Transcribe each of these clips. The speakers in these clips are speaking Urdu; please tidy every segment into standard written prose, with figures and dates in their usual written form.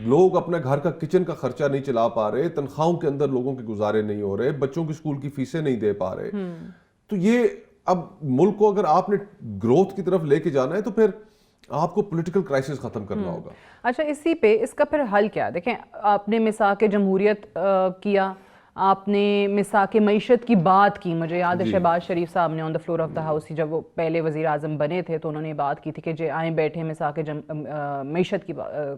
لوگ اپنے گھر کا کچن کا خرچہ نہیں چلا پا رہے, تنخواہوں کے اندر لوگوں کے گزارے نہیں ہو رہے, بچوں کی اسکول کی فیسیں نہیں دے پا رہے. تو یہ اب ملک کو اگر آپ نے گروتھ کی طرف لے کے جانا ہے تو پھر آپ کو پولیٹیکل کرائسس ختم کرنا ہوگا. اچھا, اسی پہ اس کا پھر حل کیا؟ دیکھیں, آپ نے مساق جمہوریت کیا, آپ نے مساق معیشت کی بات کی. مجھے یاد ہے شہباز شریف صاحب نے on the floor of the house, جب وہ پہلے وزیر اعظم بنے تھے تو انہوں نے بات کی تھی کہ جی آئیں بیٹھے مساق معیشت کی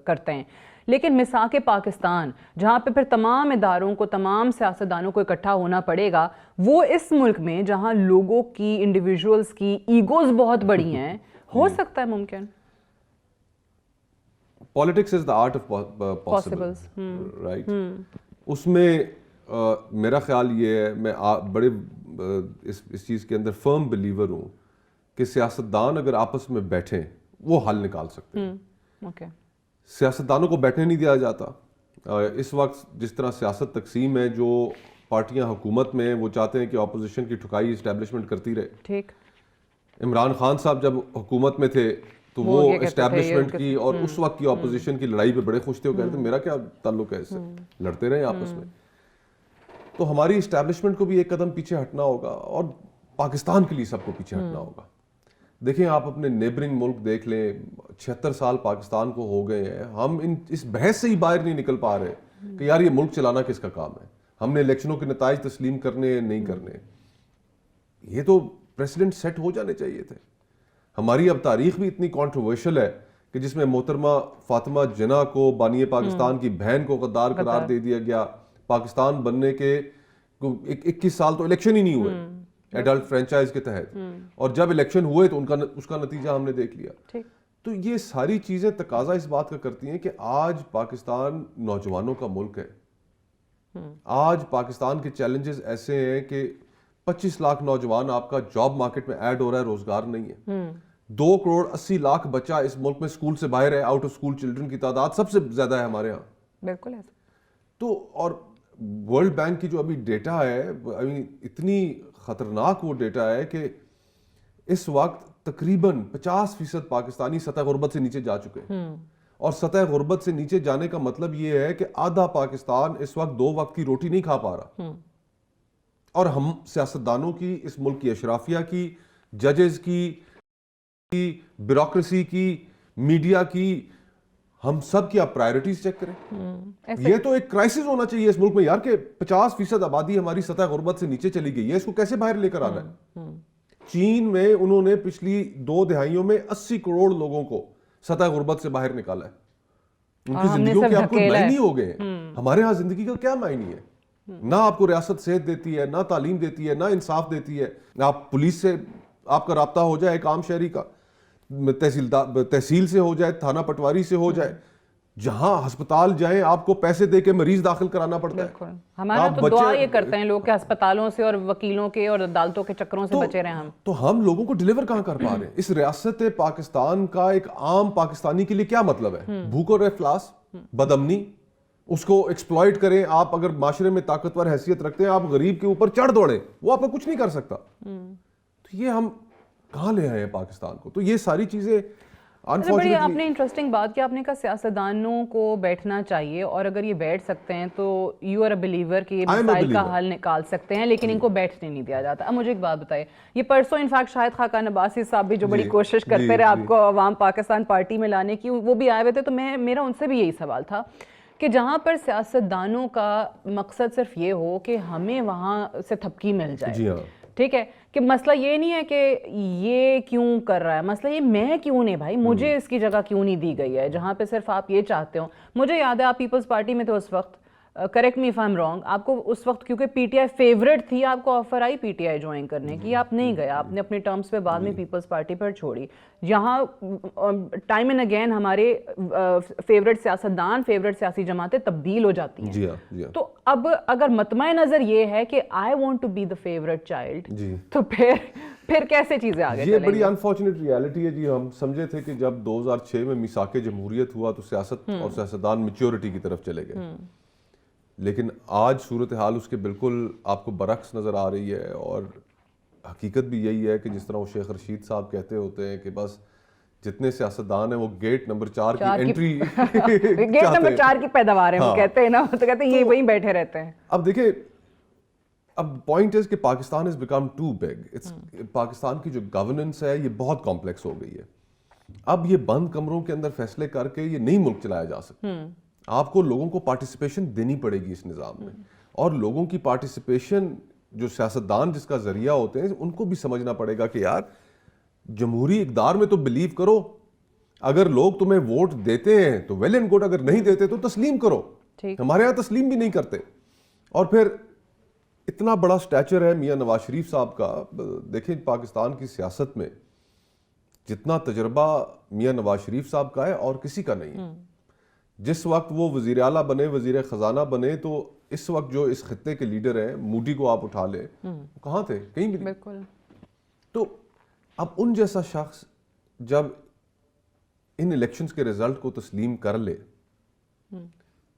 کرتے ہیں. لیکن مساق پاکستان جہاں پہ پھر تمام اداروں کو, تمام سیاستدانوں کو اکٹھا ہونا پڑے گا, وہ اس ملک میں جہاں لوگوں کی, انڈیویژولز کی ایگوز بہت بڑی ہیں, ہو سکتا ہے ممکن؟ Politics is the art of possibles, right. اس میں میرا خیال یہ ہے, میں بڑے اس چیز کے اندر فرم بلیور ہوں کہ سیاستدان اگر آپس میں بیٹھیں وہ حل نکال سکتے ہیں. سیاستدانوں کو بیٹھنے نہیں دیا جاتا. اس وقت جس طرح سیاست تقسیم ہے, جو پارٹیاں حکومت میں وہ چاہتے ہیں کہ اپوزیشن کی ٹھکائی اسٹیبلشمنٹ کرتی رہے. ٹھیک. عمران خان صاحب جب حکومت میں تھے تو وہ اسٹیبلشمنٹ کی اور اس وقت کی اپوزیشن کی لڑائی پہ بڑے خوش تھے. وہ کہتے ہیں میرا کیا تعلق ہے اس سے, لڑتے رہے آپس میں. تو ہماری اسٹیبلشمنٹ کو بھی ایک قدم پیچھے ہٹنا ہوگا اور پاکستان کے لیے سب کو پیچھے ہٹنا ہوگا. دیکھیں آپ اپنے نیبرنگ ملک دیکھ لیں, 76 سال پاکستان کو ہو گئے ہیں, ہم اس بحث سے ہی باہر نہیں نکل پا رہے کہ یار یہ ملک چلانا کس کا کام ہے. ہم نے الیکشنوں کے نتائج تسلیم کرنے نہیں کرنے, یہ تو پریسیڈنٹ سیٹ ہو جانے چاہیے تھے. ہماری اب تاریخ بھی اتنی کانٹروورشل ہے کہ جس میں محترمہ فاطمہ جناح کو بانی پاکستان کی بہن کو غدار قرار دے دیا گیا. پاکستان بننے کے 21 سال تو الیکشن ہی نہیں ہوئے ایڈلٹ فرینچائز کے تحت, اور جب الیکشن ہوئے تو اس کا نتیجہ ہم نے دیکھ لیا. تو یہ ساری چیزیں تقاضا اس بات کا کرتی ہیں کہ آج پاکستان نوجوانوں کا ملک ہے. آج پاکستان کے چیلنجز ایسے ہیں کہ 25 لاکھ نوجوان آپ کا جاب مارکیٹ میں ایڈ ہو رہا ہے, روزگار نہیں ہے. 2 کروڑ 80 لاکھ بچہ اس ملک میں اسکول سے باہر ہے. آؤٹ آف اسکول چلڈرن کی تعداد سب سے زیادہ ہے ہمارے ہاں. بالکل ہے. تو اور ورلڈ بینک کی جو ابھی ڈیٹا ہے, اتنی خطرناک وہ ڈیٹا ہے کہ اس وقت تقریباً 50% پاکستانی سطح غربت سے نیچے جا چکے ہیں. اور سطح غربت سے نیچے جانے کا مطلب یہ ہے کہ آدھا پاکستان اس وقت 2 وقت کی روٹی نہیں کھا پا رہا. اور ہم سیاستدانوں کی, اس ملک کی اشرافیہ کی, ججز کی, بیوروکریسی کی, میڈیا کی, ہم سب کی آپ پرائرٹیز چیک کریں. یہ تو ایک کرائسس ہونا چاہیے اس ملک میں یار کہ 50% آبادی ہماری سطح غربت سے نیچے چلی گئی ہے. اس کو کیسے باہر لے کر آنا ہے؟ چین میں انہوں نے پچھلی 2 دہائیوں میں 80 کروڑ لوگوں کو سطح غربت سے باہر نکالا ہے. ان کی زندگیوں کے آپ کو معنی ہو گئے ہیں. ہمارے ہاں زندگی کا کیا معنی ہے؟ نہ آپ کو ریاست صحت دیتی ہے, نہ تعلیم دیتی ہے, نہ انصاف دیتی ہے. آپ پولیس سے آپ کا رابطہ ہو جائے, ایک عام شہری کا تحصیل سے ہو جائے, تھانہ پٹواری سے ہو جائے, جہاں ہسپتال جائیں آپ کو پیسے دے کے مریض داخل کرانا پڑتا ہے. ہمارا تو دعا یہ کرتے ہیں لوگ کہ ہسپتالوں سے اور وکیلوں کے اور عدالتوں کے چکروں سے بچے رہیں ہم. تو ہم لوگوں کو ڈیلیور کہاں کر پا رہے ہیں؟ اس ریاست پاکستان کا ایک عام پاکستانی کے لیے کیا مطلب ہے؟ بھوک اور افلاس, بد امنی, اس کو ایکسپلائٹ کریں. آپ اگر معاشرے میں طاقتور حیثیت رکھتے ہیں, آپ غریب کے اوپر چڑھ دوڑیں, وہ آپ کو کچھ نہیں کر سکتا. تو یہ ہم کہاں لے آئے ہیں پاکستان کو؟ تو یہ ساری چیزیں بڑی آپ نے انٹرسٹنگ بات کی. آپ نے کہا سیاستدانوں کو بیٹھنا چاہیے, اور اگر یہ بیٹھ سکتے ہیں تو یو آر اے بلیور کہ یہ مسائل کا حل نکال سکتے ہیں, لیکن ان کو بیٹھنے نہیں دیا جاتا. اب مجھے ایک بات بتائیے, یہ پرسوں انفیکٹ شاہد خاقان عباسی صاحب بھی جو بڑی کوشش کرتے رہے آپ کو عوام پاکستان پارٹی میں لانے کی, وہ بھی آئے ہوئے تھے. تو میرا ان سے بھی یہی سوال تھا کہ جہاں پر سیاستدانوں کا مقصد صرف یہ ہو کہ ہمیں وہاں سے تھپکی مل جائے, ٹھیک ہے, کہ مسئلہ یہ نہیں ہے کہ یہ کیوں کر رہا ہے, مسئلہ یہ میں کیوں نہیں, بھائی مجھے اس کی جگہ کیوں نہیں دی گئی ہے, جہاں پہ صرف آپ یہ چاہتے ہو. مجھے یاد ہے آپ پیپلز پارٹی میں تھے اس وقت, correct me if I am wrong, آپ کو اس وقت کیونکہ پی ٹی آئی فیوریٹ تھی, آپ کو offer I P T I join کرنے کی, آپ نہیں گئے, آپ نے اپنے ٹرمز پہ بعد میں پیپلز پارٹی پر چھوڑی. یہاں ٹائم اینڈ اگین ہمارے فیوریٹ سیاستدان, فیوریٹ سیاسی جماعتیں تبدیل ہو جاتی ہیں. تو اب اگر مطمع نظر یہ ہے کہ I want to be the favourite child, تو پھر کیسے چیزیں آگے چلیں گی؟ یہ بڑی انفارچونیٹ ریالٹی ہے جی. ہم سمجھے تھے کہ جب 2006 میں میثاق جمہوریت ہوا تو سیاست اور سیاستدان میچیورٹی کی طرف چلے گئے, لیکن آج صورتحال اس کے بالکل آپ کو برعکس نظر آ رہی ہے. اور حقیقت بھی یہی ہے کہ جس طرح وہ شیخ رشید صاحب کہتے ہوتے ہیں کہ بس جتنے سیاستدان ہیں وہ گیٹ نمبر 4 کی انٹری گیٹ نمبر 4 کی پیداوار ہے وہ کہتے ہیں نا, تو کہتے ہیں یہ وہیں بیٹھے رہتے ہیں. اب دیکھیں, اب پوائنٹ از کہ Pakistan has become too big. Pakistan کی جو گورننس ہے یہ بہت کمپلیکس ہو گئی ہے. اب یہ بند کمروں کے اندر فیصلے کر کے یہ نہیں ملک چلایا جا سکتا. آپ کو لوگوں کو پارٹیسپیشن دینی پڑے گی اس نظام میں, اور لوگوں کی پارٹیسپیشن جو سیاستدان جس کا ذریعہ ہوتے ہیں ان کو بھی سمجھنا پڑے گا کہ یار جمہوری اقدار میں تو بلیو کرو, اگر لوگ تمہیں ووٹ دیتے ہیں تو ویل اینڈ گڈ, اگر نہیں دیتے تو تسلیم کرو. ہمارے یہاں تسلیم بھی نہیں کرتے. اور پھر اتنا بڑا سٹیچر ہے میاں نواز شریف صاحب کا. دیکھیں پاکستان کی سیاست میں جتنا تجربہ میاں نواز شریف صاحب کا ہے اور کسی کا نہیں. جس وقت وہ وزیر اعلیٰ بنے, وزیر خزانہ بنے, تو اس وقت جو اس خطے کے لیڈر ہیں, مودی کو آپ اٹھا لیں, وہ کہاں تھے؟ کہیں بھی نہیں. بالکل. تو اب ان جیسا شخص جب ان الیکشنز کے رزلٹ کو تسلیم کر لے,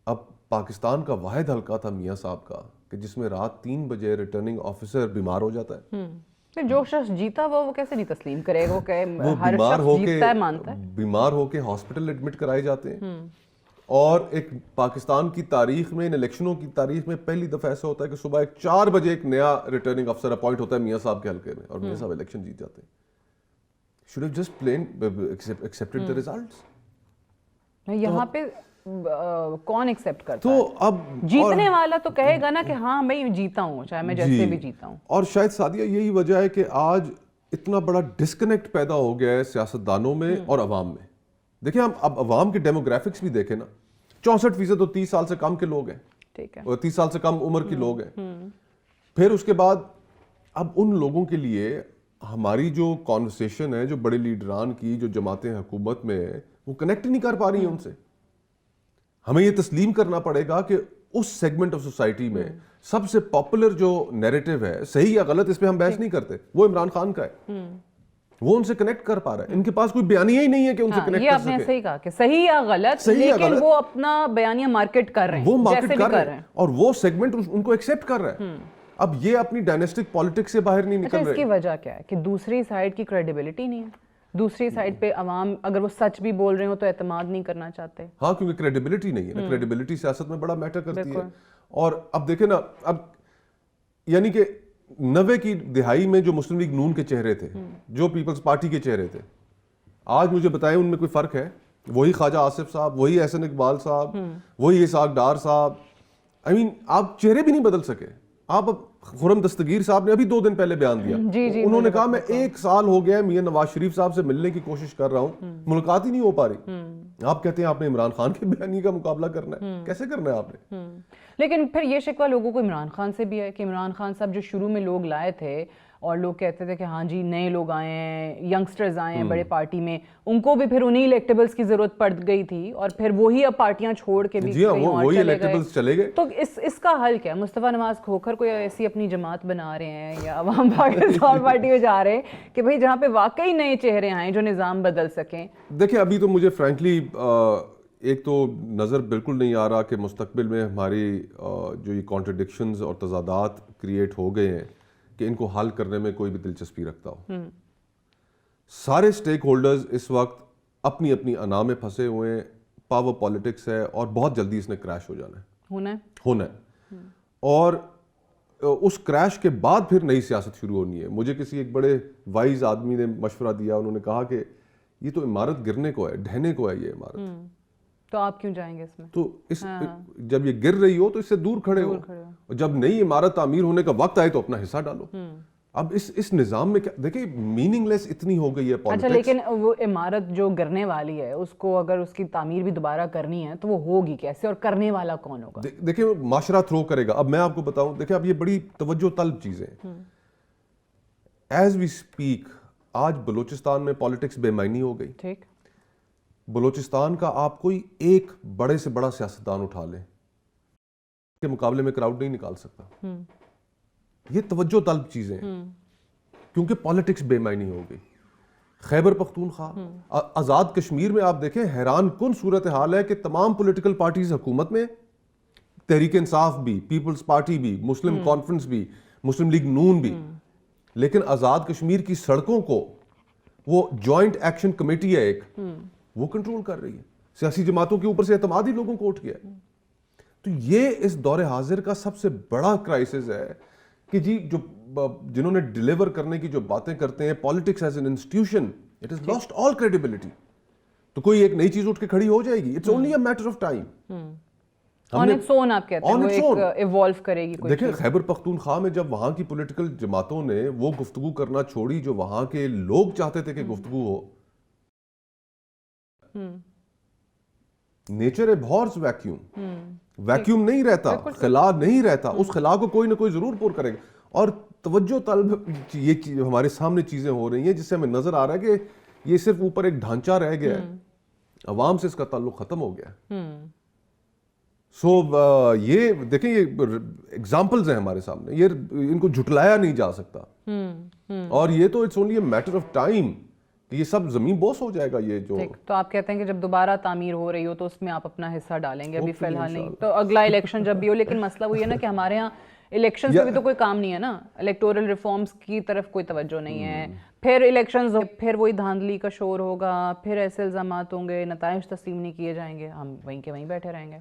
اب پاکستان کا واحد حلقہ تھا میاں صاحب کا کہ جس میں رات 3 بجے ریٹرننگ آفیسر بیمار ہو جاتا ہے. جو شخص جیتا وہ کیسے نہیں تسلیم کرے گا, وہ ہر شخص جیتتا ہے مانتا ہے. بیمار ہو کے ہاسپٹل ایڈمٹ کرائے جاتے ہیں. اور ایک پاکستان کی تاریخ میں, ان الیکشنوں کی تاریخ میں پہلی دفعہ ایسا ہوتا ہے کہ صبح 4 بجے ایک نیا ریٹرننگ افسر اپوائنٹ ہوتا ہے میاں صاحب کے حلقے میں, اور میاں صاحب الیکشن جیت جاتے ہیں. should have just plain accepted the results. یہاں پہ کون ایکسپٹ کرتا تو ہے؟ اب جیتنے والا تو کہے گا نا کہ ہاں میں جیتا ہوں, چاہے میں جیسے بھی جیتا ہوں. اور شاید سعدیہ یہی وجہ ہے کہ آج اتنا بڑا ڈسکنیکٹ پیدا ہو گیا ہے سیاستدانوں میں اور عوام میں. دیکھیں ہم اب عوام کے ڈیموگرافکس بھی دیکھیں نا, 64% تو 30 سال سے کم کے لوگ ہیں, ٹھیک ہے, اور 30 سال سے کم عمر کے لوگ ہیں. پھر اس کے بعد اب ان لوگوں کے لیے ہماری جو کانورسیشن ہے, جو بڑے لیڈران کی, جو جماعتیں حکومت میں ہیں, وہ کنیکٹ نہیں کر پا رہی ہیں ان سے. ہمیں یہ تسلیم کرنا پڑے گا کہ اس سیگمنٹ آف سوسائٹی میں سب سے پاپولر جو نیریٹو ہے, صحیح یا غلط اس پہ ہم بحث نہیں کرتے, وہ عمران خان کا ہے. وہ ان سے کنیکٹ کر پا رہا ہے. ان کے پاس کوئی بیانیہ ہی نہیں ہے کہ ان سے کنیکٹ کر سکے. یہ آپ نے صحیح کہا کہ صحیح یا غلط, لیکن وہ اپنا بیانیہ مارکیٹ کر رہے ہیں, وہ مارکیٹ جیسے بھی کر رہے ہیں, اور وہ سیگمنٹ ان کو ایکسیپٹ کر رہا ہے. اب یہ اپنی ڈائنیسٹک پالیٹکس سے باہر نہیں نکل رہے. اس کی وجہ کیا ہے کہ دوسری سائڈ کی کریڈیبلٹی نہیں ہے. دوسری سائڈ پہ عوام اگر وہ سچ بھی بول رہے ہو تو اعتماد نہیں کرنا چاہتے. ہاں, کیونکہ کریڈیبلٹی نہیں ہے نا. کریڈیبلٹی سیاست میں بڑا میٹر کرتی ہے. اور اب دیکھیں نا, اب یعنی کہ 90 کی دہائی میں جو مسلم لیگ نون کے چہرے تھے, جو پیپلز پارٹی کے چہرے تھے, آج مجھے بتائیں ان میں کوئی فرق ہے؟ وہی خواجہ آصف صاحب, وہی احسن اقبال صاحب, وہی اسحاق ڈار صاحب. آپ چہرے بھی نہیں بدل سکے. آپ خرم دستگیر صاحب نے ابھی 2 دن پہلے بیان دیا, انہوں نے کہا میں 1 سال ہو گیا میاں نواز شریف صاحب سے ملنے کی کوشش کر رہا ہوں, ملاقات ہی نہیں ہو پا رہی. آپ کہتے ہیں آپ نے عمران خان کے بیانی کا مقابلہ کرنا ہے. کیسے کرنا ہے آپ نے؟ لیکن پھر یہ شکوہ لوگوں کو عمران خان سے بھی ہے کہ عمران خان صاحب جو شروع میں لوگ لائے تھے اور لوگ کہتے تھے کہ ہاں جی نئے لوگ آئے ہیں, ینگسٹرز آئے ہیں بڑے پارٹی میں, ان کو بھی پھر انہی الیکٹیبلز کی ضرورت پڑ گئی تھی, اور پھر وہی اب پارٹیاں چھوڑ کے بھی وہی الیکٹیبلز چلے گئے. تو اس کا حل کیا؟ مصطفیٰ نواز کھوکھر کوئی ایسی اپنی جماعت بنا رہے ہیں یا عوام پاکستان پارٹی میں جا رہے ہیں کہ بھئی جہاں پہ واقعی نئے چہرے آئیں جو نظام بدل سکیں؟ دیکھیں ابھی تو مجھے فرینکلی ایک تو نظر بالکل نہیں آ رہا کہ مستقبل میں ہماری جو یہ کانٹرڈکشنز اور تضادات کریٹ ہو گئے ہیں کہ ان کو حل کرنے میں کوئی بھی دلچسپی رکھتا ہو. سارے سٹیک ہولڈرز اس وقت اپنی اپنی انا میں پھنسے ہوئے ہیں. پاور پالیٹکس ہے اور بہت جلدی اس نے کریش ہو جانا ہے, ہونا ہے. اور اس کریش کے بعد پھر نئی سیاست شروع ہونی ہے. مجھے کسی ایک بڑے وائز آدمی نے مشورہ دیا, انہوں نے کہا کہ یہ تو عمارت گرنے کو ہے, ڈھہنے کو ہے یہ عمارت, تو آپ کیوں جائیں گے اس میں؟ تو جب یہ گر رہی ہو تو اس سے دور کھڑے ہو, اور جب نئی عمارت تعمیر ہونے کا وقت آئے تو اپنا حصہ ڈالو. اب اس نظام میں دیکھیں میننگ لیس اتنی ہو گئی ہے پالیٹکس. اچھا, لیکن وہ عمارت جو گرنے والی ہے اس کو اگر اس کی تعمیر بھی دوبارہ کرنی ہے تو وہ ہوگی کیسے, اور کرنے والا کون ہوگا؟ دیکھیں معاشرہ تھرو کرے گا. اب میں آپ کو بتاؤں, دیکھیں اب یہ بڑی توجہ طلب چیزیں ہیں. ایز وی اسپیک آج بلوچستان میں پالیٹکس بے معنی ہو گئی. ٹھیک, بلوچستان کا آپ کوئی ایک بڑے سے بڑا سیاستدان اٹھا لیں کے مقابلے میں کراؤڈ نہیں نکال سکتا. یہ توجہ طلب چیزیں ہیں کیونکہ پالیٹکس بے معنی ہو گئی. خیبر پختونخوا, آزاد کشمیر میں آپ دیکھیں حیران کن صورتحال ہے کہ تمام پولیٹیکل پارٹیز حکومت میں, تحریک انصاف بھی, پیپلز پارٹی بھی, مسلم کانفرنس بھی, مسلم لیگ نون بھی, لیکن آزاد کشمیر کی سڑکوں کو وہ جوائنٹ ایکشن کمیٹی ہے ایک, وہ کنٹرول کر رہی ہے. سیاسی جماعتوں کے اوپر سے اعتماد ہی لوگوں کو اٹھ گیا ہے. تو یہ اس دور حاضر کا سب سے بڑا کرائسس ہے کہ جی جو جنہوں نے ڈیلیور کرنے کی جو باتیں کرتے ہیں, politics as an institution it is last all credibility. تو کوئی ایک نئی چیز اٹھ کے کھڑی ہو جائے گی, it's only a matter of time. On its own آپ کہتے ہیں وہ ایک ایوالو کرے گی. دیکھیں خیبر پختونخوا میں جب وہاں کی پولیٹیکل جماعتوں نے وہ گفتگو کرنا چھوڑی جو وہاں کے لوگ چاہتے تھے کہ گفتگو ہو, نیچر ایبہورز ویکیوم نہیں رہتا, خلا نہیں رہتا, اس خلا کو کوئی نہ کوئی ضرور پور کرے گا. اور توجہ طلب یہ ہمارے سامنے چیزیں ہو رہی ہیں جس سے ہمیں نظر آ رہا ہے کہ یہ صرف اوپر ایک ڈھانچہ رہ گیا ہے, عوام سے اس کا تعلق ختم ہو گیا ہے. سو یہ دیکھیں یہ ایگزامپلز ہیں ہمارے سامنے, یہ ان کو جھٹلایا نہیں جا سکتا. اور یہ تو it's only a matter of time کہ یہ سب زمین بوس ہو جائے گا. یہ جو تو آپ کہتے ہیں کہ جب دوبارہ تعمیر ہو رہی ہو تو اس میں آپ اپنا حصہ ڈالیں گے, ابھی فی الحال نہیں, تو اگلا الیکشن جب بھی ہو. لیکن مسئلہ وہ یہ نا کہ ہمارے ہاں الیکشنز پہ بھی تو کوئی کام نہیں ہے نا, الیکٹورل ریفارمز کی طرف کوئی توجہ نہیں ہے. پھر الیکشنز, پھر وہی دھاندلی کا شور ہوگا, پھر ایسے الزامات ہوں گے, نتائج تسلیم نہیں کیے جائیں گے, ہم وہیں کے وہیں بیٹھے رہیں گے.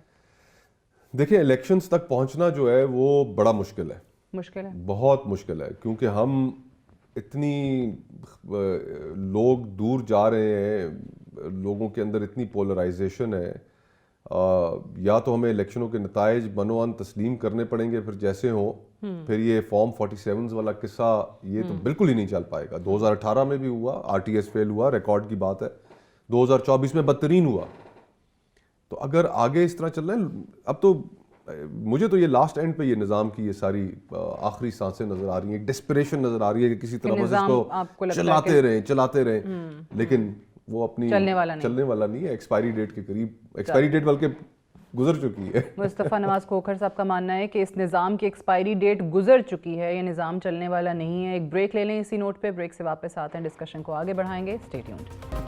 دیکھیں الیکشنز تک پہنچنا جو ہے وہ بڑا مشکل ہے, بہت مشکل ہے, کیونکہ ہم اتنی لوگ دور جا رہے ہیں, لوگوں کے اندر اتنی پولرائزیشن ہے. یا تو ہمیں الیکشنوں کے نتائج بنوان تسلیم کرنے پڑیں گے پھر جیسے ہوں, پھر یہ فارم 47 والا قصہ یہ تو بالکل ہی نہیں چل پائے گا. 2018 میں بھی ہوا, RTS فیل ہوا, ریکارڈ کی بات ہے. 2024 میں بدترین ہوا. تو اگر آگے اس طرح چل رہے ہیں, اب تو مجھے تو یہ لاسٹ اینڈ پہ یہ نظام کی یہ ساری آخری سانسیں نظر آ رہی ہیں, ڈسپریشن نظر آ رہی ہے کہ کسی طرح بس اس کو چلاتے رہیں. لیکن وہ اپنی چلنے والا نہیں ہے, ایکسپائری ڈیٹ کے قریب, ایکسپائری ڈیٹ بلکہ گزر چکی ہے. مصطفیٰ نواز کھوکھر صاحب کا ماننا ہے کہ اس نظام کی ایکسپائری ڈیٹ گزر چکی ہے, یہ نظام چلنے والا نہیں ہے. ایک بریک لے لیں اسی نوٹ پہ, بریک سے واپس آتے ہیں, ڈسکشن کو آگے بڑھائیں گے. Stay tuned.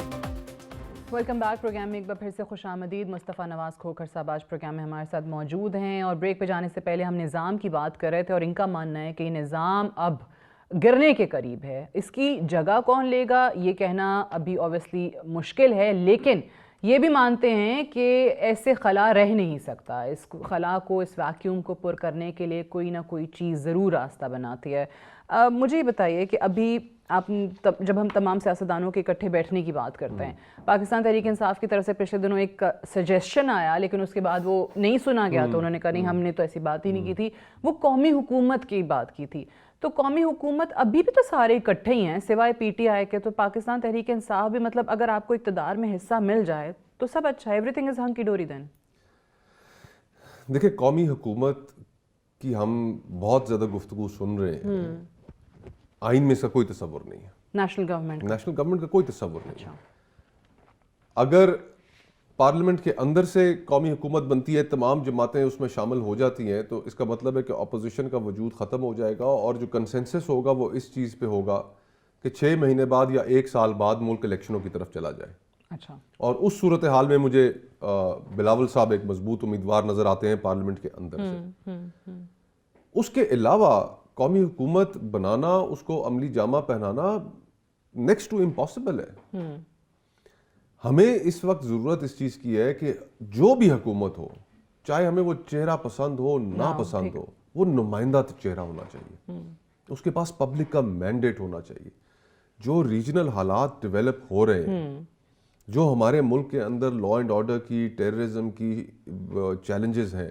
Welcome back. Program میں ایک بار پھر سے خوش آمدید. مصطفیٰ نواز کھوکھر صاحب آج پروگرام میں ہمارے ساتھ موجود ہیں, اور بریک پہ جانے سے پہلے ہم نظام کی بات کر رہے تھے, اور ان کا ماننا ہے کہ یہ نظام اب گرنے کے قریب ہے. اس کی جگہ کون لے گا یہ کہنا ابھی اوبیسلی مشکل ہے, لیکن یہ بھی مانتے ہیں کہ ایسے خلا رہ نہیں سکتا. اس خلا کو, اس ویکیوم کو پر کرنے کے لیے کوئی نہ کوئی چیز ضرور راستہ بناتی ہے. مجھے یہ بتائیے کہ ابھی آپ جب ہم تمام سیاستدانوں کے اکٹھے بیٹھنے کی بات کرتے ہیں, پاکستان تحریک انصاف کی طرف سے پچھلے دنوں ایک سجیشن آیا, لیکن اس کے بعد وہ نہیں سنا گیا, تو انہوں نے کہا نہیں ہم نے تو ایسی بات ہی نہیں کی تھی. وہ قومی حکومت کی بات کی تھی. تو قومی حکومت ابھی بھی تو سارے اکٹھے ہی ہیں سوائے PTI کے, تو پاکستان تحریک انصاف بھی, مطلب اگر آپ کو اقتدار میں حصہ مل جائے تو سب اچھا ہے, ایوری تھنگ از ہنکی ڈوری دین. دیکھیں قومی حکومت کی ہم بہت زیادہ گفتگو سن رہے ہیں, آئین میں اس کا کوئی تصور نہیں ہے. نیشنل گورنمنٹ کا کوئی تصور نہیں ہے. اگر پارلیمنٹ کے اندر سے قومی حکومت بنتی ہے, تمام جماعتیں اس میں شامل ہو جاتی ہیں, تو اس کا مطلب ہے کہ اپوزیشن کا وجود ختم ہو جائے گا, اور جو کنسنسس ہوگا وہ اس چیز پہ ہوگا کہ 6 مہینے بعد یا 1 سال بعد ملک الیکشنوں کی طرف چلا جائے. اچھا. اور اس صورتحال میں مجھے بلاول صاحب ایک مضبوط امیدوار نظر آتے ہیں پارلیمنٹ کے اندر سے. اس کے علاوہ قومی حکومت بنانا, اس کو عملی جامہ پہنانا نیکسٹ ٹو امپاسبل ہے. ہمیں اس وقت ضرورت اس چیز کی ہے کہ جو بھی حکومت ہو, چاہے ہمیں وہ چہرہ پسند ہو ناپسند ہو, وہ نمائندہ چہرہ ہونا چاہیے, اس کے پاس پبلک کا مینڈیٹ ہونا چاہیے. جو ریجنل حالات ڈیولپ ہو رہے ہیں, جو ہمارے ملک کے اندر لا اینڈ آرڈر کی, ٹیررزم کی چیلنجز ہیں,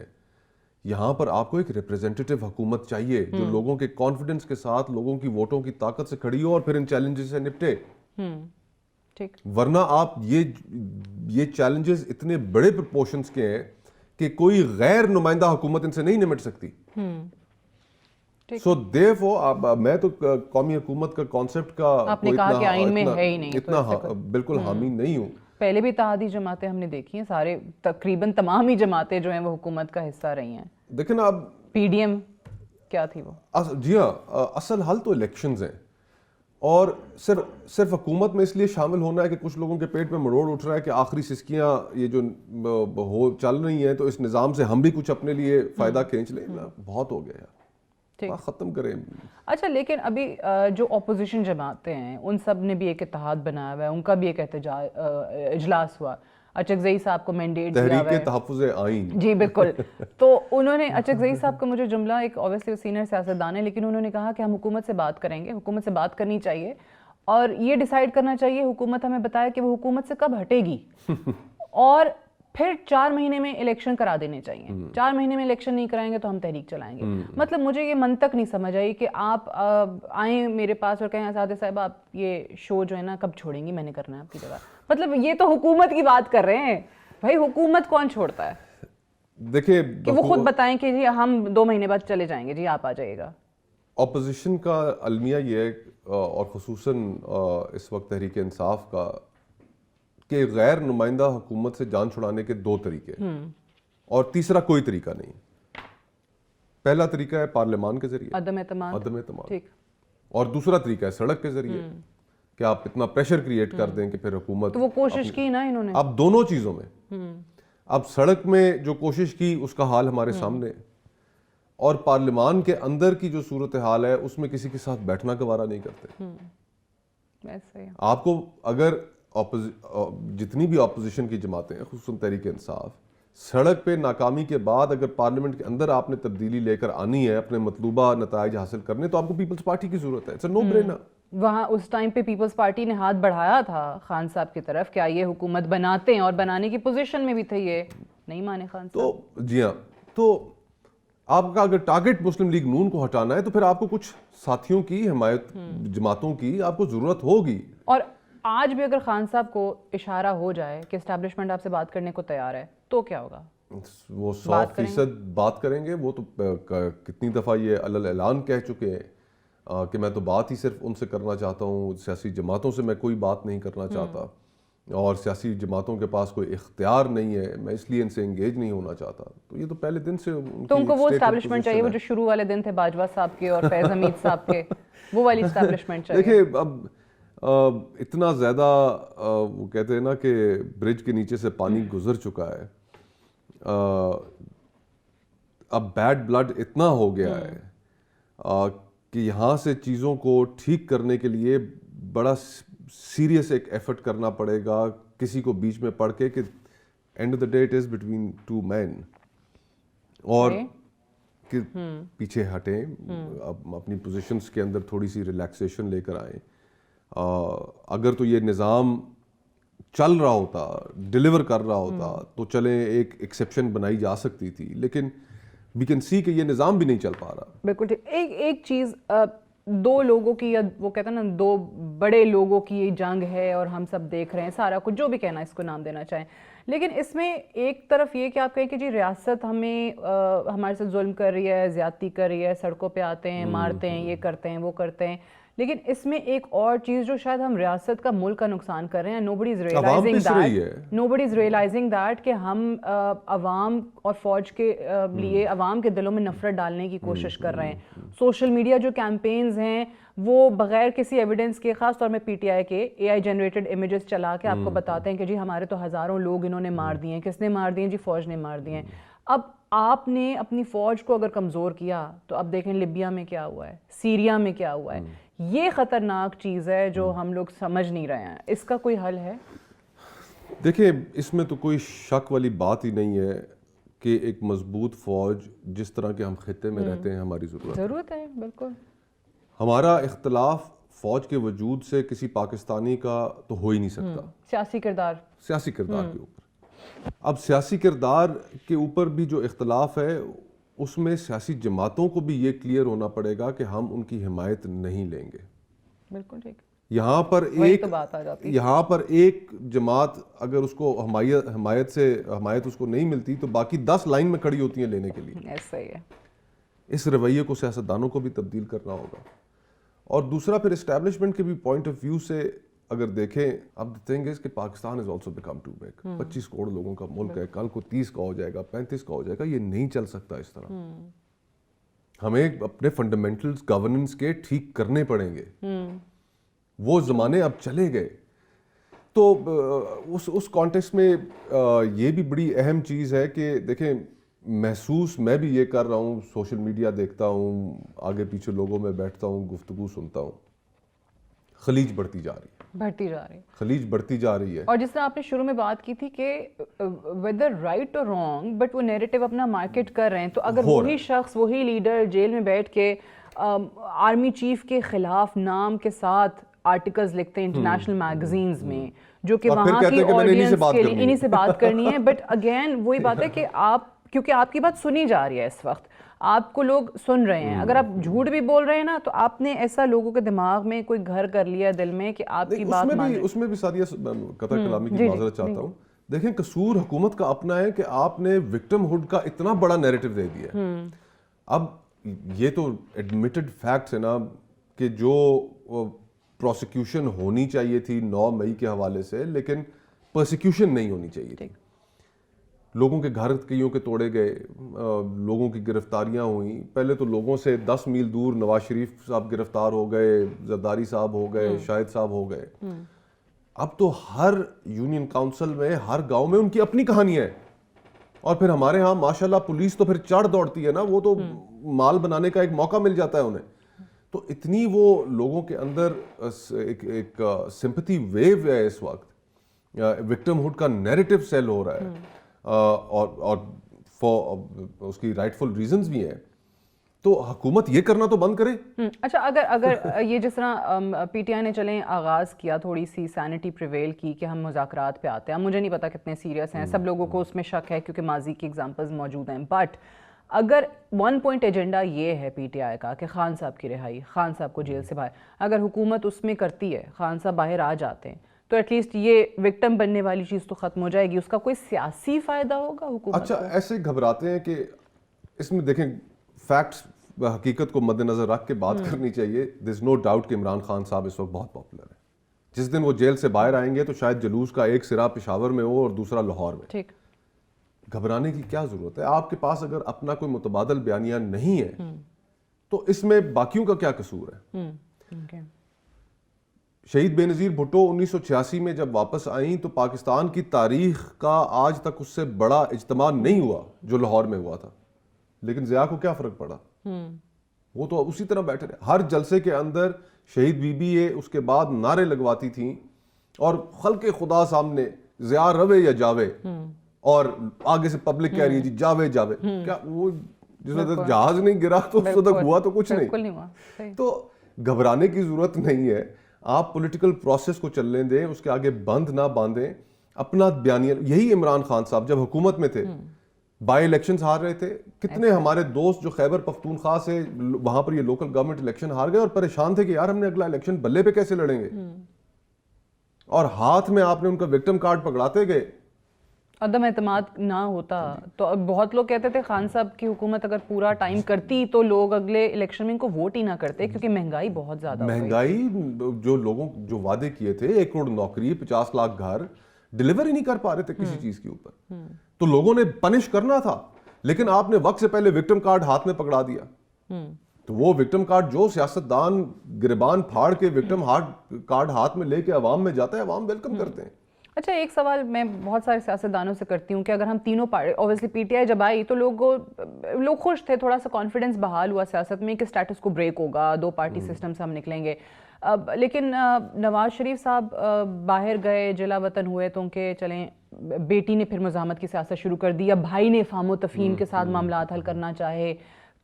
یہاں پر آپ کو ایک ریپریزنٹیٹیو حکومت چاہیے جو لوگوں کے کانفیڈنس کے ساتھ, لوگوں کی ووٹوں کی طاقت سے کھڑی ہو اور پھر ان چیلنجز سے نپٹے. ورنہ آپ یہ چیلنجز اتنے بڑے پرپورشنز کے ہیں کہ کوئی غیر نمائندہ حکومت ان سے نہیں نمٹ سکتی. سو دیرفور میں تو قومی حکومت کا کانسیپٹ کا اتنا بالکل حامی نہیں ہوں. پہلے بھی اتحادی جماعتیں ہم نے دیکھی ہیں, سارے تقریباً تمام ہی جماعتیں جو ہیں وہ حکومت کا حصہ رہی ہیں. دیکھیں نا, اب PDM کیا تھی وہ, جی ہاں, اصل حل تو الیکشنز ہیں, اور صرف حکومت میں اس لیے شامل ہونا ہے کہ کچھ لوگوں کے پیٹ میں مروڑ اٹھ رہا ہے کہ آخری سسکیاں یہ جو چل رہی ہیں, تو اس نظام سے ہم بھی کچھ اپنے لیے فائدہ کھینچ لیں. بہت ہو گیا. ختم کریں. اچھا لیکن ابھی جو اپوزیشن جماعتیں ہیں ان سب نے بھی ایک اتحاد بنایا ہوا ہے, ان کا بھی ایک اجلاس ہوا, اچکزئی صاحب کو مینڈیٹ دیا ہوا ہے, تحریک تحفظ آئین. جی بالکل. تو انہوں نے, اچکزئی صاحب کا مجھے جملہ, ایک اوبیسلی سینئر سیاستدان ہے, لیکن انہوں نے کہا کہ ہم حکومت سے بات کریں گے, حکومت سے بات کرنی چاہیے اور یہ ڈیسائیڈ کرنا چاہیے, حکومت ہمیں بتائے کہ وہ حکومت سے کب ہٹے گی, اور پھر 4 مہینے میں الیکشن کرا دینے چاہیے. 4 مہینے میں الیکشن نہیں کرائیں گے تو ہم تحریک چلائیں گے. مطلب مجھے یہ منطق نہیں سمجھ آئی کہ آپ آئیں میرے پاس اور کہیں اساتذہ صاحب آپ یہ شو جو ہے نا کب چھوڑیں گی, میں نے کرنا ہے آپ کی جگہ. مطلب یہ تو حکومت کی بات کر رہے ہیں بھائی, حکومت کون چھوڑتا ہے؟ دیکھیں کہ وہ خود بتائیں کہ جی ہم 2 مہینے بعد چلے جائیں گے, جی آپ آ جائیے گا. اپوزیشن کا المیہ یہ ہے, اور خصوصاً اس وقت تحریک انصاف کا, کہ غیر نمائندہ حکومت سے جان چھڑانے کے 2 طریقے, اور تیسرا کوئی طریقہ نہیں. پہلا طریقہ ہے پارلیمان کے ذریعے عدم اعتماد, ٹھیک, اور دوسرا طریقہ ہے سڑک کے ذریعے, کہ آپ اتنا پریشر کریٹ کر دیں کہ پھر حکومت. تو وہ کوشش کی نا انہوں نے. اب دونوں چیزوں میں, اب سڑک میں جو کوشش کی اس کا حال ہمارے سامنے, اور پارلیمان کے اندر کی جو صورتحال ہے اس میں کسی کے ساتھ بیٹھنا گوارا نہیں کرتے. آپ کو اگر جتنی بھی اپوزیشن کی جماعتیں ہیں, خصوصاً تحریک انصاف, سڑک پہ ناکامی کے بعد اگر پارلیمنٹ کے اندر آپ نے تبدیلی لے کر آنی ہے, اپنے مطلوبہ نتائج حاصل کرنے, تو آپ کو پیپلز پارٹی کی ضرورت ہے. It's a no brainer. وہاں اس ٹائم پہ پیپلز پارٹی نے ہاتھ بڑھایا تھا خان صاحب کی طرف کہ آئیے حکومت بناتے ہیں, اور بنانے کی پوزیشن میں بھی تھے, یہ نہیں مانے خان صاحب. تو جی ہاں, تو آپ کا اگر ٹارگٹ مسلم لیگ نون کو ہٹانا ہے تو پھر آپ کو کچھ ساتھیوں کی حمایت, جماعتوں کی آپ کو ضرورت ہوگی. اور آج بھی اگر خان صاحب کو اشارہ ہو جائے کہ اسٹیبلشمنٹ آپ سے بات کرنے کو تیار ہے, تو کیا ہوگا؟ وہ 100% بات کریں گے. وہ تو کتنی دفعہ یہ علل اعلان کہہ چکے ہیں کہ میں تو بات ہی صرف ان سے کرنا چاہتا ہوں, سیاسی جماعتوں سے میں کوئی بات نہیں کرنا چاہتا, اور سیاسی جماعتوں کے پاس کوئی اختیار نہیں ہے, میں اس لیے ان سے انگیج نہیں ہونا چاہتا. تو یہ تو پہلے دن سے تو ان کو وہ اسٹیبلشمنٹ چاہیے, وہ جو شروع والے دن تھے باجوہ صاحب کے اور فیض حمید صاحب کے, وہ والی اسٹیبلشمنٹ چاہیے. دیکھیں اب اتنا زیادہ وہ کہتے ہیں نا کہ برج کے نیچے سے پانی گزر چکا ہے, اب بیڈ بلڈ اتنا ہو گیا ہے کہ یہاں سے چیزوں کو ٹھیک کرنے کے لیے بڑا سیریس ایک ایفرٹ کرنا پڑے گا کسی کو بیچ میں پڑھ کے, کہ and of the day it is between 2 مین, اور کہ پیچھے ہٹیں, اپنی پوزیشنز کے اندر تھوڑی سی ریلیکسیشن لے کر آئیں. اگر تو یہ نظام چل رہا ہوتا, ڈیلیور کر رہا ہوتا, تو چلیں ایک ایکسیپشن بنائی جا سکتی تھی, لیکن وی کین سی کہ یہ نظام بھی نہیں چل پا رہا. بالکل ٹھیک. ایک چیز, 2 لوگوں کی, یا وہ کہتے ہیں نا 2 بڑے لوگوں کی یہ جنگ ہے اور ہم سب دیکھ رہے ہیں, سارا کچھ جو بھی کہنا اس کو نام دینا چاہیں, لیکن اس میں ایک طرف یہ کہ آپ کہیں کہ جی ریاست ہمارے سے ظلم کر رہی ہے, زیادتی کر رہی ہے, سڑکوں پہ آتے ہیں, مارتے ہیں, یہ کرتے ہیں, وہ کرتے ہیں, لیکن اس میں ایک اور چیز جو شاید ہم ریاست کا, ملک کا نقصان کر رہے ہیں, nobody is realizing that کہ ہم عوام اور فوج کے لیے عوام کے دلوں میں نفرت ڈالنے کی کوشش کر رہے ہیں. سوشل میڈیا جو کیمپینز ہیں وہ بغیر کسی ایویڈنس کے, خاص طور میں پی ٹی آئی کے AI جنریٹڈ امیجز چلا کے آپ کو بتاتے ہیں کہ جی ہمارے تو ہزاروں لوگ انہوں نے مار دیے ہیں. کس نے مار دیے ہیں؟ جی فوج نے مار دیے ہیں. اب آپ نے اپنی فوج کو اگر کمزور کیا تو اب دیکھیں لیبیا میں کیا ہوا ہے, سیریا میں کیا ہوا ہے. یہ خطرناک چیز ہے جو ہم لوگ سمجھ نہیں رہے ہیں. اس کا کوئی حل ہے؟ دیکھیں اس میں تو کوئی شک والی بات ہی نہیں ہے کہ ایک مضبوط فوج جس طرح کے ہم خطے میں رہتے ہیں ہماری ضرورت ہے. بالکل. ہمارا اختلاف فوج کے وجود سے کسی پاکستانی کا تو ہو ہی نہیں سکتا. سیاسی کردار کے اوپر. اب سیاسی کردار کے اوپر بھی جو اختلاف ہے اس میں سیاسی جماعتوں کو بھی یہ کلیئر ہونا پڑے گا کہ ہم ان کی حمایت نہیں لیں گے. بالکل ٹھیک. یہاں پر ایک جماعت اگر اس کو حمایت اس کو نہیں ملتی تو باقی 10 لائن میں کھڑی ہوتی ہیں لینے کے لیے. ایسا ہی ہے. اس رویے کو سیاستدانوں کو بھی تبدیل کرنا ہوگا. اور دوسرا پھر اسٹیبلشمنٹ کے بھی پوائنٹ آف ویو سے اگر دیکھیں, اب the thing is کہ Pakistan has also become too big. 25 crore لوگوں کا ملک ہے, کل کو 30 کا ہو جائے گا, 35 کا ہو جائے گا. یہ نہیں چل سکتا اس طرح. ہمیں اپنے فنڈامنٹلز گورننس کے ٹھیک کرنے پڑیں گے. وہ زمانے اب چلے گئے. تو اس کانٹیکسٹ میں یہ بھی بڑی اہم چیز ہے کہ دیکھیں محسوس میں بھی یہ کر رہا ہوں, سوشل میڈیا دیکھتا ہوں, آگے پیچھے لوگوں میں بیٹھتا ہوں, گفتگو سنتا ہوں, خلیج بڑھتی جا رہی ہے, خلیج بڑھتی جا رہی ہے. اور جس طرح آپ نے شروع میں بات کی تھی کہ whether right or wrong but وہ نیریٹو اپنا مارکیٹ کر رہے ہیں, تو اگر وہی شخص, وہی لیڈر جیل میں بیٹھ کے آرمی چیف کے خلاف نام کے ساتھ آرٹیکلز لکھتے ہیں انٹرنیشنل میگزینز میں, جو کہ وہاں کی آڈینس کے لیے انہی سے بات کرنی ہے, بٹ اگین وہی بات ہے کہ آپ, کیونکہ آپ کی بات سنی جا رہی ہے اس وقت, آپ کو لوگ سن رہے ہیں, اگر آپ جھوٹ بھی بول رہے ہیں نا تو آپ نے ایسا لوگوں کے دماغ میں کوئی گھر کر لیا دل میں کہ آپ کی بات مان لیں. اس میں بھی سادیہ قطع کلامی کی معذرت چاہتا ہوں, دیکھیں قصور حکومت کا اپنا ہے کہ آپ نے وکٹم ہوڈ کا اتنا بڑا نیریٹو دے دیا. اب یہ تو ایڈمیٹڈ فیکٹس ہے نا کہ جو پروسیکیوشن ہونی چاہیے تھی 9 مئی کے حوالے سے, لیکن پرسیکیوشن نہیں ہونی چاہیے تھی. لوگوں کے گھر کئیوں کے توڑے گئے, لوگوں کی گرفتاریاں ہوئیں. پہلے تو لوگوں سے 10 میل دور نواز شریف صاحب گرفتار ہو گئے, زرداری صاحب ہو گئے, شاہد صاحب ہو گئے. اب تو ہر یونین کاؤنسل میں, ہر گاؤں میں ان کی اپنی کہانی ہے. اور پھر ہمارے ہاں ماشاءاللہ پولیس تو پھر چڑھ دوڑتی ہے نا, وہ تو مال بنانے کا ایک موقع مل جاتا ہے انہیں. تو اتنی وہ لوگوں کے اندر ایک سمپتھی ویو ہے اس وقت, وکٹم ہوڈ کا نیریٹو سیل ہو رہا ہے, اور اس کی رائٹ فل ریزنز بھی ہیں. تو حکومت یہ کرنا تو بند کرے. اچھا, اگر یہ جس طرح پی ٹی آئی نے چلیں آغاز کیا, تھوڑی سی سینٹی پریویل کی کہ ہم مذاکرات پہ آتے ہیں, مجھے نہیں پتا کتنے سیریس ہیں, سب لوگوں کو اس میں شک ہے کیونکہ ماضی کی ایگزامپلز موجود ہیں, بٹ اگر 1 پوائنٹ ایجنڈا یہ ہے پی ٹی آئی کا کہ خان صاحب کی رہائی, خان صاحب کو جیل سے باہر, اگر حکومت اس میں کرتی ہے, خان صاحب باہر آ جاتے ہیں, تو ایٹ لیسٹ یہ وکٹم بننے والی چیز تو ختم ہو جائے گی. اس کا کوئی سیاسی فائدہ ہوگا حکومت؟ اچھا, ایسے گھبراتے ہیں کہ اس میں دیکھیں فیکٹس, حقیقت کو مد نظر رکھ کے بات کرنی چاہیے. دیر از نو ڈاؤٹ کہ عمران خان صاحب اس وقت بہت پاپولر ہے. جس دن وہ جیل سے باہر آئیں گے تو شاید جلوس کا ایک سرا پشاور میں ہو اور دوسرا لاہور میں. ٹھیک, گھبرانے کی کیا ضرورت ہے؟ آپ کے پاس اگر اپنا کوئی متبادل بیانیہ نہیں ہے تو اس میں باقیوں کا کیا قصور ہے؟ شہید بے نظیر بھٹو 1986 میں جب واپس آئیں تو پاکستان کی تاریخ کا آج تک اس سے بڑا اجتماع نہیں ہوا جو لاہور میں ہوا تھا. لیکن ضیاء کو کیا فرق پڑا؟ وہ تو اسی طرح بیٹھے رہے. ہر جلسے کے اندر شہید بی بی اے اس کے بعد نعرے لگواتی تھیں, اور خلق خدا سامنے ضیاء روے یا جاوے, اور آگے سے پبلک کہہ رہی ہے جی جاوے جاوے. کیا وہ جس وقت جہاز نہیں گرا تو اس وقت ہوا تو کچھ نہیں. تو گھبرانے کی ضرورت نہیں ہے. آپ پولیٹیکل پروسیس کو چلنے دیں, اس کے آگے بند نہ باندھیں اپنا بیانیہ. یہی عمران خان صاحب جب حکومت میں تھے بائی الیکشنز ہار رہے تھے, کتنے ہمارے دوست جو خیبر پختونخوا سے وہاں پر یہ لوکل گورنمنٹ الیکشن ہار گئے اور پریشان تھے کہ یار ہم نے اگلا الیکشن بلے پہ کیسے لڑیں گے, اور ہاتھ میں آپ نے ان کا وکٹم کارڈ پکڑاتے گئے. عدم اعتماد نہ ہوتا تو بہت لوگ کہتے تھے خان صاحب کی حکومت اگر پورا ٹائم کرتی تو لوگ اگلے الیکشن میں ان کو ووٹ ہی نہ کرتے, کیونکہ مہنگائی بہت زیادہ, مہنگائی جو لوگوں جو وعدے کیے تھے 1 کروڑ نوکری, 50 لاکھ گھر, ڈیلیور ہی نہیں کر پا رہے تھے کسی چیز کے اوپر. تو لوگوں نے پنش کرنا تھا, لیکن آپ نے وقت سے پہلے وکٹم کارڈ ہاتھ میں پکڑا دیا. تو وہ وکٹم کارڈ جو سیاستدان گریبان پھاڑ کے وکٹم کارڈ ہاتھ میں لے کے عوام میں جاتا ہے, عوام ویلکم کرتے ہیں. اچھا, ایک سوال میں بہت سارے سیاستدانوں سے کرتی ہوں کہ اگر ہم تینوں party, obviously P T I جب آئی تو لوگ خوش تھے, تھوڑا سا کانفیڈنس بحال ہوا سیاست میں کہ اسٹیٹس کو بریک ہوگا, 2 پارٹی سسٹم سے ہم نکلیں گے. لیکن نواز شریف صاحب باہر گئے, جلا وطن ہوئے, تو ان کے چلیں بیٹی نے پھر مزاحمت کی سیاست شروع کر دی, اب بھائی نے فہم و تفہیم کے ساتھ معاملات حل کرنا چاہے,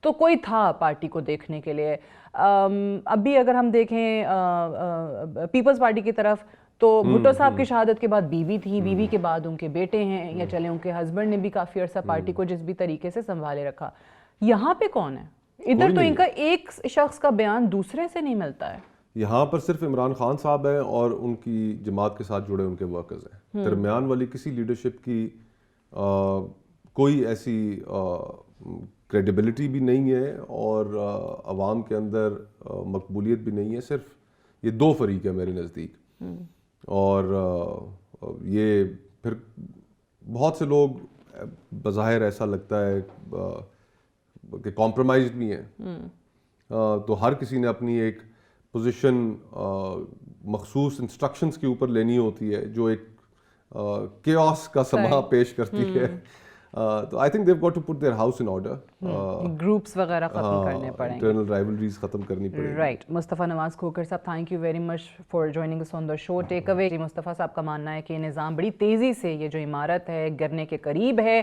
تو کوئی تھا پارٹی کو دیکھنے کے لیے. اب بھی اگر ہم دیکھیں پیپلز پارٹی کی طرف تو بھٹو صاحب کی شہادت کے بعد بیوی تھی, بیوی کے بعد ان کے بیٹے ہیں, یا چلیں ان کے ہسبینڈ نے بھی کافی عرصہ پارٹی کو جس بھی طریقے سے سنبھالے رکھا. یہاں پہ کون ہے؟ ادھر تو ان کا ایک شخص کا بیان دوسرے سے نہیں ملتا ہے. یہاں پر صرف عمران خان صاحب ہیں اور ان کی جماعت کے ساتھ جڑے ان کے ورکرز ہیں. درمیان والی کسی لیڈرشپ کی کوئی ایسی کریڈیبلٹی بھی نہیں ہے, اور عوام کے اندر مقبولیت بھی نہیں ہے. صرف یہ 2 فریق ہیں میرے نزدیک, اور یہ پھر بہت سے لوگ بظاہر ایسا لگتا ہے کہ کمپرومائزڈ بھی ہیں. تو ہر کسی نے اپنی ایک پوزیشن مخصوص انسٹرکشنز کے اوپر لینی ہوتی ہے جو ایک کیوس کا سما پیش کرتی ہے. تو I think they've got to put their house in order. Groups وغیرہ ختم کرنے پڑیں گے, انٹرنل رائولریز ختم کرنی پڑیں گی. رائٹ. مصطفیٰ نواز کھوکھر صاحب, thank you very much for joining us on the show. Take away. Mustafa صاحب کا ماننا ہے کہ یہ نظام بڑی تیزی سے, یہ جو عمارت ہے گرنے کے قریب ہے,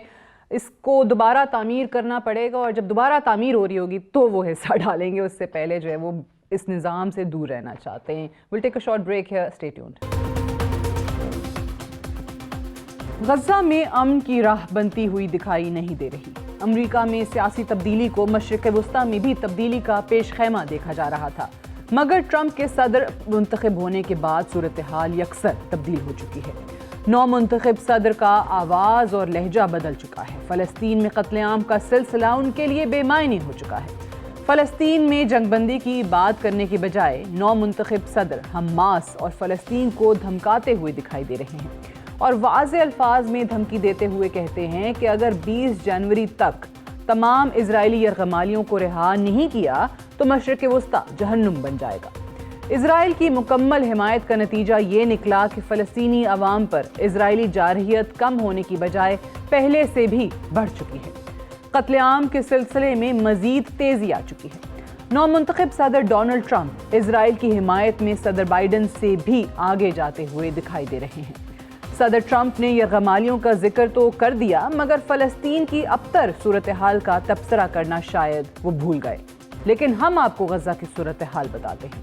اس کو دوبارہ تعمیر کرنا پڑے گا, اور جب دوبارہ تعمیر ہو رہی ہوگی تو وہ حصہ ڈالیں گے, اس سے پہلے جو ہے وہ اس نظام سے دور رہنا چاہتے ہیں. Will take a short break here, stay tuned. Gaza میں امن کی راہ بنتی ہوئی دکھائی نہیں دے رہی. امریکہ میں سیاسی تبدیلی کو مشرق وسطیٰ میں بھی تبدیلی کا پیش خیمہ دیکھا جا رہا تھا, مگر ٹرمپ کے صدر منتخب ہونے کے بعد صورتحال یکسر تبدیل ہو چکی ہے. نو منتخب صدر کا آواز اور لہجہ بدل چکا ہے. فلسطین میں قتل عام کا سلسلہ ان کے لیے بے معنی ہو چکا ہے. فلسطین میں جنگ بندی کی بات کرنے کی بجائے نو منتخب صدر حماس اور فلسطین کو دھمکاتے ہوئے دکھائی دے رہے ہیں, اور واضح الفاظ میں دھمکی دیتے ہوئے کہتے ہیں کہ اگر 20 جنوری تک تمام اسرائیلی یرغمالیوں کو رہا نہیں کیا تو مشرق وسطیٰ جہنم بن جائے گا. اسرائیل کی مکمل حمایت کا نتیجہ یہ نکلا کہ فلسطینی عوام پر اسرائیلی جارحیت کم ہونے کی بجائے پہلے سے بھی بڑھ چکی ہے. قتل عام کے سلسلے میں مزید تیزی آ چکی ہے. نو منتخب صدر ڈونلڈ ٹرمپ اسرائیل کی حمایت میں صدر بائیڈن سے بھی آگے جاتے ہوئے دکھائی دے رہے ہیں. صدر ٹرمپ نے یرغمالیوں کا ذکر تو کر دیا, مگر فلسطین کی ابتر صورتحال کا تبصرہ کرنا شاید وہ بھول گئے. لیکن ہم آپ کو غزہ کی صورتحال بتاتے ہیں.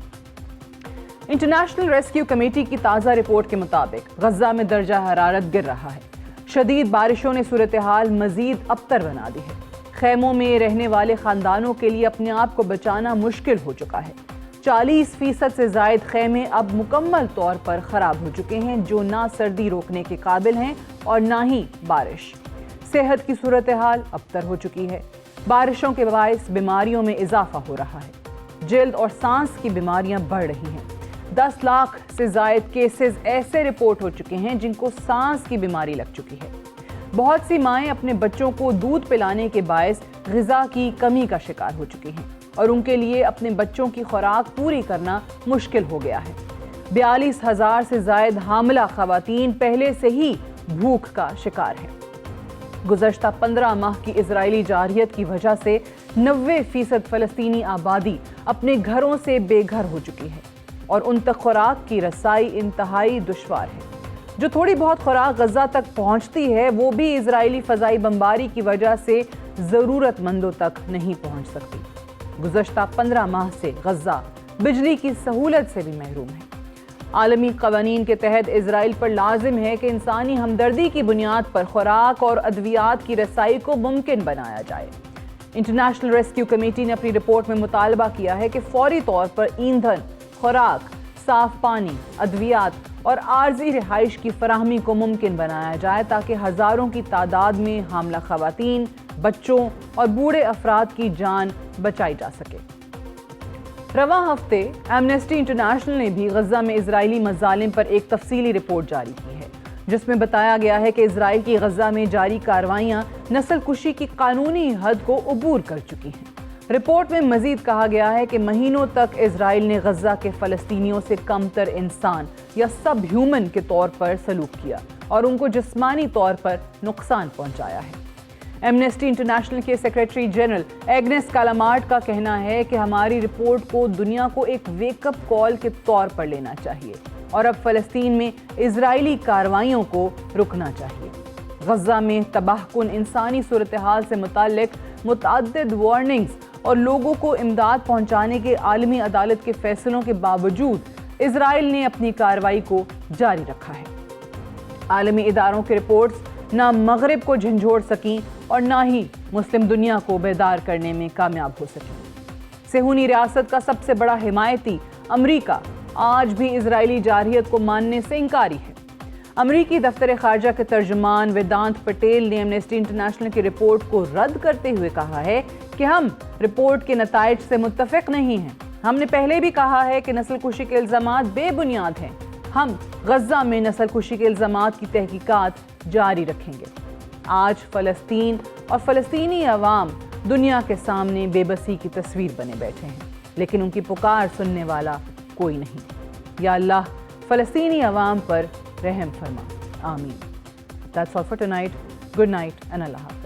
انٹرنیشنل ریسکیو کمیٹی کی تازہ رپورٹ کے مطابق غزہ میں درجہ حرارت گر رہا ہے. شدید بارشوں نے صورتحال مزید ابتر بنا دی ہے. خیموں میں رہنے والے خاندانوں کے لیے اپنے آپ کو بچانا مشکل ہو چکا ہے. 40% سے زائد خیمے اب مکمل طور پر خراب ہو چکے ہیں, جو نہ سردی روکنے کے قابل ہیں اور نہ ہی بارش. صحت کی صورتحال ابتر ہو چکی ہے. بارشوں کے باعث بیماریوں میں اضافہ ہو رہا ہے. جلد اور سانس کی بیماریاں بڑھ رہی ہیں. 10 لاکھ سے زائد کیسز ایسے رپورٹ ہو چکے ہیں جن کو سانس کی بیماری لگ چکی ہے. بہت سی مائیں اپنے بچوں کو دودھ پلانے کے باعث غذا کی کمی کا شکار ہو چکی ہیں, اور ان کے لیے اپنے بچوں کی خوراک پوری کرنا مشکل ہو گیا ہے. 42,000 سے زائد حاملہ خواتین پہلے سے ہی بھوک کا شکار ہیں. گزشتہ 15 ماہ کی اسرائیلی جارحیت کی وجہ سے 90% فلسطینی آبادی اپنے گھروں سے بے گھر ہو چکی ہے, اور ان تک خوراک کی رسائی انتہائی دشوار ہے. جو تھوڑی بہت خوراک غزہ تک پہنچتی ہے وہ بھی اسرائیلی فضائی بمباری کی وجہ سے ضرورت مندوں تک نہیں پہنچ سکتی. گزشتہ 15 ماہ سے غزہ بجلی کی سہولت سے بھی محروم ہے. عالمی قوانین کے تحت اسرائیل پر لازم ہے کہ انسانی ہمدردی کی بنیاد پر خوراک اور ادویات کی رسائی کو ممکن بنایا جائے. انٹرنیشنل ریسکیو کمیٹی نے اپنی رپورٹ میں مطالبہ کیا ہے کہ فوری طور پر ایندھن, خوراک, صاف پانی, ادویات اور عارضی رہائش کی فراہمی کو ممکن بنایا جائے, تاکہ ہزاروں کی تعداد میں حاملہ خواتین, بچوں اور بوڑھے افراد کی جان بچائی جا سکے. رواں ہفتے ایمنسٹی انٹرنیشنل نے بھی غزہ میں اسرائیلی مظالم پر ایک تفصیلی رپورٹ جاری کی ہے, جس میں بتایا گیا ہے کہ اسرائیل کی غزہ میں جاری کارروائیاں نسل کشی کی قانونی حد کو عبور کر چکی ہیں. رپورٹ میں مزید کہا گیا ہے کہ مہینوں تک اسرائیل نے غزہ کے فلسطینیوں سے کم تر انسان یا سب ہیومن کے طور پر سلوک کیا اور ان کو جسمانی طور پر نقصان پہنچایا ہے. ایمنسٹی انٹرنیشنل کے سیکریٹری جنرل ایگنس کالامارٹ کا کہنا ہے کہ ہماری رپورٹ کو دنیا کو ایک ویک اپ کال کے طور پر لینا چاہیے, اور اب فلسطین میں اسرائیلی کارروائیوں کو رکنا چاہیے. غزہ میں تباہ کن انسانی صورتحال سے متعلق متعدد وارننگز اور لوگوں کو امداد پہنچانے کے عالمی عدالت کے فیصلوں کے باوجود اسرائیل نے اپنی کارروائی کو جاری رکھا ہے. عالمی اداروں کی رپورٹس نہ مغرب کو جھنجھوڑ سکیں اور نہ ہی مسلم دنیا کو بیدار کرنے میں کامیاب ہو سکیں. صہیونی ریاست کا سب سے بڑا حمایتی امریکہ آج بھی اسرائیلی جارحیت کو ماننے سے انکاری ہے. امریکی دفتر خارجہ کے ترجمان ویدانت پٹیل نے ایمنسٹی انٹرنیشنل کی رپورٹ کو رد کرتے ہوئے کہا ہے کہ ہم رپورٹ کے نتائج سے متفق نہیں ہیں. ہم نے پہلے بھی کہا ہے کہ نسل کشی کے الزامات بے بنیاد ہیں. ہم غزہ میں نسل کشی کے الزامات کی تحقیقات جاری رکھیں گے. آج فلسطین اور فلسطینی عوام دنیا کے سامنے بے بسی کی تصویر بنے بیٹھے ہیں, لیکن ان کی پکار سننے والا کوئی نہیں. یا اللہ فلسطینی عوام پر رحم فرما. آمین. That's all for tonight. Good night and Allah.